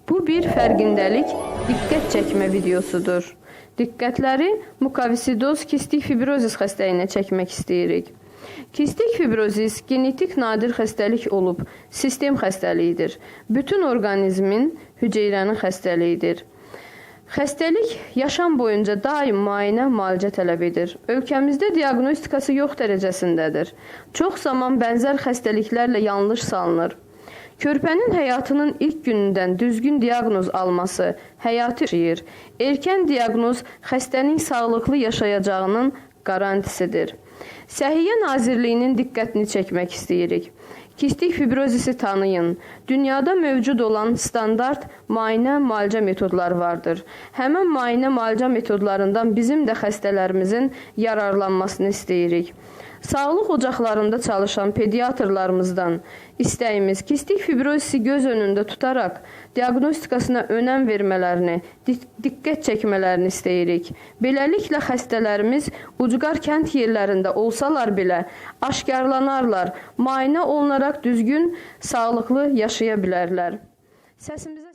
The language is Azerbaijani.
Bu bir fərqindəlik, diqqət çəkmə videosudur. Diqqətləri mukovissidoz kistik fibrozis xəstəliyinə çəkmək istəyirik. Kistik fibrozis genetik nadir xəstəlik olub, sistem xəstəliyidir. Bütün orqanizmin, hüceyrənin xəstəliyidir. Xəstəlik yaşam boyunca daim müayinə, müalicə tələb edir. Ölkəmizdə diaqnostikası yox dərəcəsindədir. Çox zaman bənzər xəstəliklərlə yanlış salınır. Körpənin həyatının ilk günündən düzgün diaqnoz alması həyatı yaşayır. Erkən diaqnoz xəstənin sağlıqlı yaşayacağının qarantisidir. Səhiyyə Nazirliyinin diqqətini çəkmək istəyirik. Kistik fibrozisi tanıyın. Dünyada mövcud olan standart müayinə müalicə metodları vardır. Həmin müayinə müalicə metodlarından bizim də xəstələrimizin yararlanmasını istəyirik. Sağlıq ocaqlarında çalışan pediatrlarımızdan istəyimiz kistik fibrozisi göz önündə tutaraq diaqnostikasına önəm vermələrini, diqqət çəkmələrini istəyirik. Beləliklə xəstələrimiz ucqar kənd yerlərində olsalar belə aşkarlanarlar, müayinə olunaraq düzgün, sağlıqlı yaşaya bilərlər. Səsimizə